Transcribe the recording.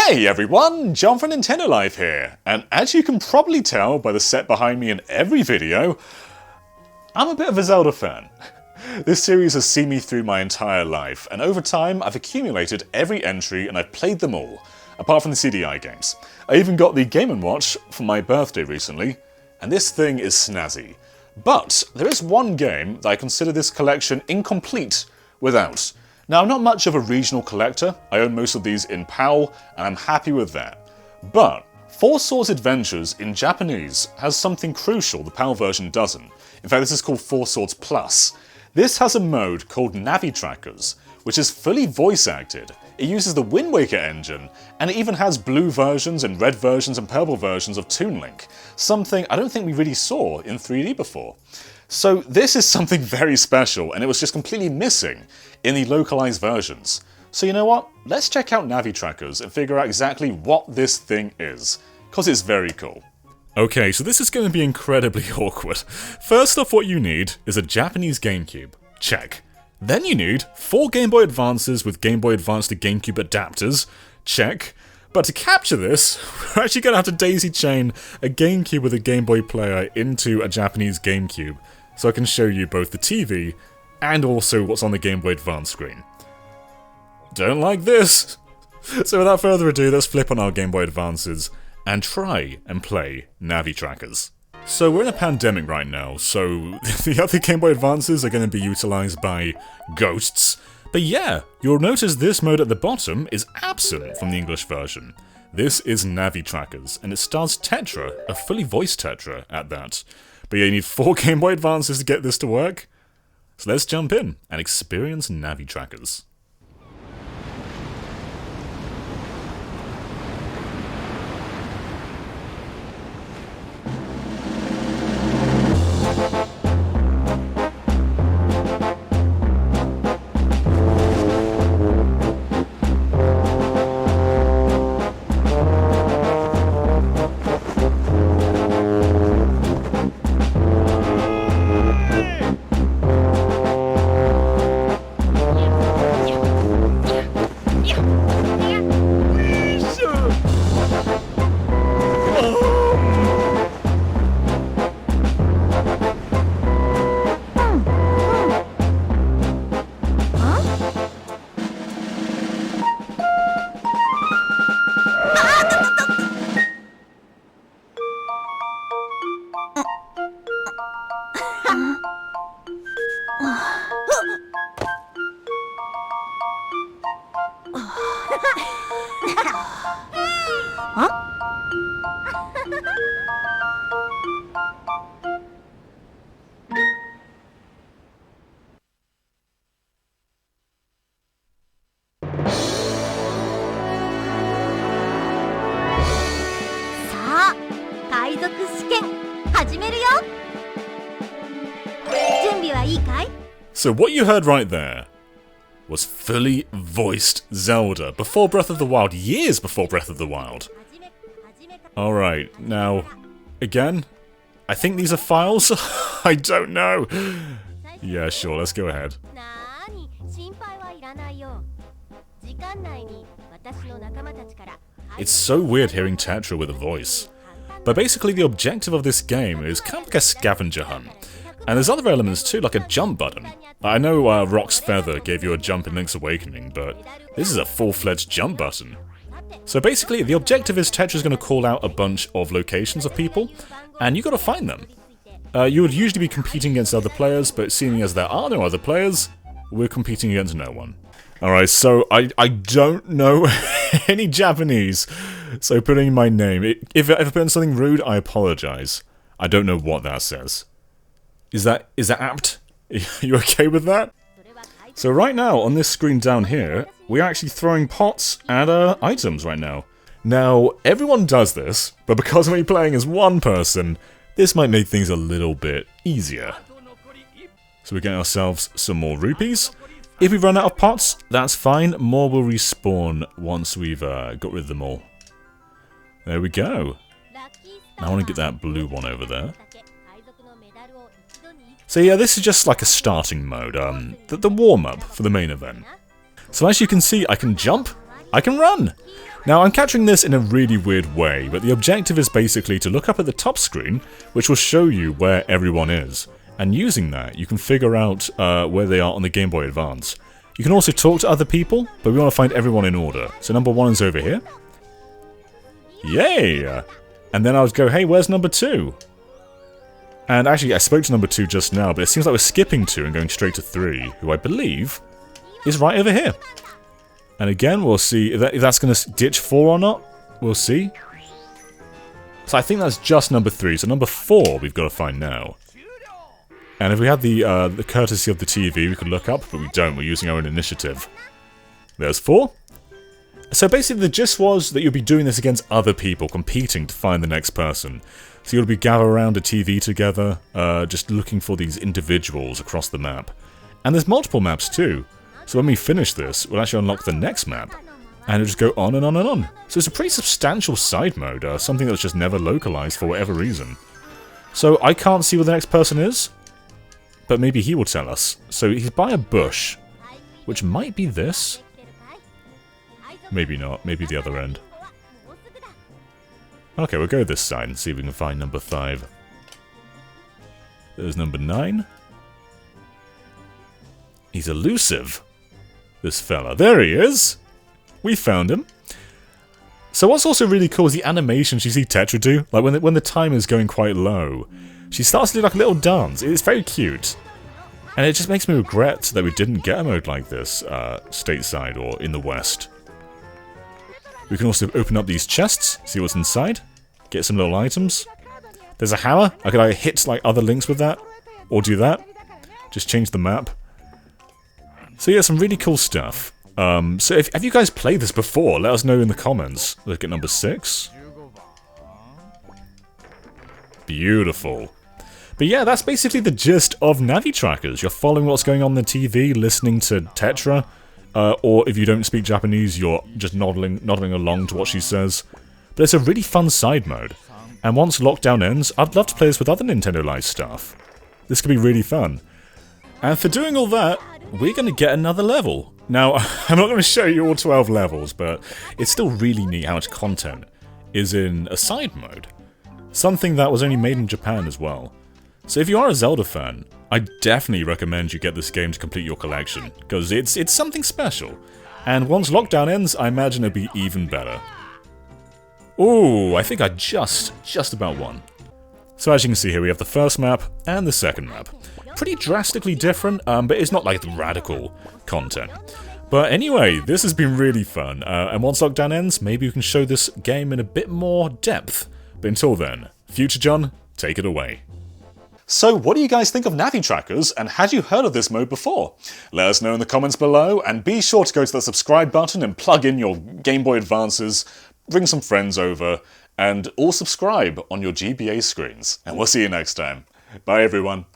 Hey everyone, John from Nintendo Life here, and as you can probably tell by the set behind me in every video, I'm a bit of a Zelda fan. This series has seen me through my entire life, and over time I've accumulated every entry and I've played them all, apart from the CDI games. I even got the Game & Watch for my birthday recently, and this thing is snazzy. But there is one game that I consider this collection incomplete without. Now, I'm not much of a regional collector, I own most of these in PAL, and I'm happy with that. But Four Swords Adventures in Japanese has something crucial the PAL version doesn't. In fact, this is called Four Swords Plus. This has a mode called Navi Trackers, which is fully voice acted. It uses the Wind Waker engine, and it even has blue versions and red versions and purple versions of Toon Link, something I don't think we really saw in 3D before. So this is something very special, and it was just completely missing in the localized versions. So you know what? Let's check out Navi Trackers and figure out exactly what this thing is, because it's very cool. Okay, so this is going to be incredibly awkward. First off, what you need is a Japanese GameCube. Check. Then you need 4 Game Boy Advances with Game Boy Advance to GameCube adapters. Check. But to capture this, we're actually going to have to daisy chain a GameCube with a Game Boy player into a Japanese GameCube, so I can show you both the TV and also what's on the Game Boy Advance screen. Don't like this! So without further ado, let's flip on our Game Boy Advances and try and play Navi Trackers. So we're in a pandemic right now, so the other Game Boy Advances are going to be utilised by ghosts. But yeah, you'll notice this mode at the bottom is absent from the English version. This is Navi Trackers, and it stars Tetra, a fully voiced Tetra at that. But yeah, you need 4 Game Boy Advances to get this to work. So let's jump in and experience Navi Trackers. So what you heard right there was fully voiced Zelda before Breath of the Wild, years before Breath of the Wild. Alright, now, again, I think these are files? I don't know. Yeah, sure, let's go ahead. It's so weird hearing Tetra with a voice. But basically the objective of this game is kind of like a scavenger hunt. And there's other elements too, like a jump button. I know Rock's Feather gave you a jump in Link's Awakening, but this is a full-fledged jump button. So basically, the objective is Tetra's going to call out a bunch of locations of people, and you got to find them. You would usually be competing against other players, but seeing as there are no other players, we're competing against no one. Alright, so I don't know any Japanese, so putting in my name. If I put in something rude, I apologize. I don't know what that says. Is that apt? Are you okay with that? So right now, on this screen down here, we're actually throwing pots at items right now. Now, everyone does this, but because we're playing as one person, this might make things a little bit easier. So we're getting ourselves some more rupees. If we run out of pots, that's fine. More will respawn once we've got rid of them all. There we go. Now I want to get that blue one over there. So yeah, this is just like a starting mode, the warm-up for the main event. So as you can see, I can jump, I can run! Now, I'm capturing this in a really weird way, but the objective is basically to look up at the top screen, which will show you where everyone is. And using that, you can figure out where they are on the Game Boy Advance. You can also talk to other people, but we want to find everyone in order. So number 1 is over here. Yay! And then I would go, hey, where's number 2? And actually, I spoke to number 2 just now, but it seems like we're skipping 2 and going straight to 3, who I believe is right over here. And again, we'll see if that's going to ditch 4 or not. We'll see. So I think that's just number 3. So number 4 we've got to find now. And if we had the courtesy of the TV, we could look up, but we don't. We're using our own initiative. There's 4. So basically the gist was that you'll be doing this against other people, competing to find the next person. So you'll be gathered around a TV together, just looking for these individuals across the map. And there's multiple maps too. So when we finish this, we'll actually unlock the next map. And it'll just go on and on and on. So it's a pretty substantial side mode, something that's just never localized for whatever reason. So I can't see where the next person is, but maybe he will tell us. So he's by a bush, which might be this. Maybe not, maybe the other end. Okay, we'll go this side and see if we can find number 5. There's number 9. He's elusive, this fella. There he is! We found him. So what's also really cool is the animations you see Tetra do. Like when the time is going quite low, she starts to do like a little dance. It's very cute. And it just makes me regret that we didn't get a mode like this stateside or in the West. We can also open up these chests, see what's inside, get some little items. There's a hammer. I could either hit like other links with that, or do that. Just change the map. So yeah, some really cool stuff. So have you guys played this before? Let us know in the comments. Look at number 6. Beautiful. But yeah, that's basically the gist of Navi trackers. You're following what's going on the TV, listening to Tetra. Or if you don't speak Japanese, you're just nodding along to what she says. But it's a really fun side mode. And once lockdown ends, I'd love to play this with other Nintendo Live stuff. This could be really fun. And for doing all that, we're going to get another level. Now, I'm not going to show you all 12 levels, but it's still really neat how much content is in a side mode. Something that was only made in Japan as well. So if you are a Zelda fan, I definitely recommend you get this game to complete your collection, because it's something special. And once lockdown ends, I imagine it'll be even better. Ooh, I think I just about won. So as you can see here, we have the first map and the second map. Pretty drastically different, but it's not like the radical content. But anyway, this has been really fun, and once lockdown ends, maybe we can show this game in a bit more depth. But until then, Future John, take it away. So what do you guys think of Navi trackers, and had you heard of this mode before? Let us know in the comments below, and be sure to go to the subscribe button and plug in your Game Boy Advances, bring some friends over, and all subscribe on your GBA screens. And we'll see you next time. Bye everyone.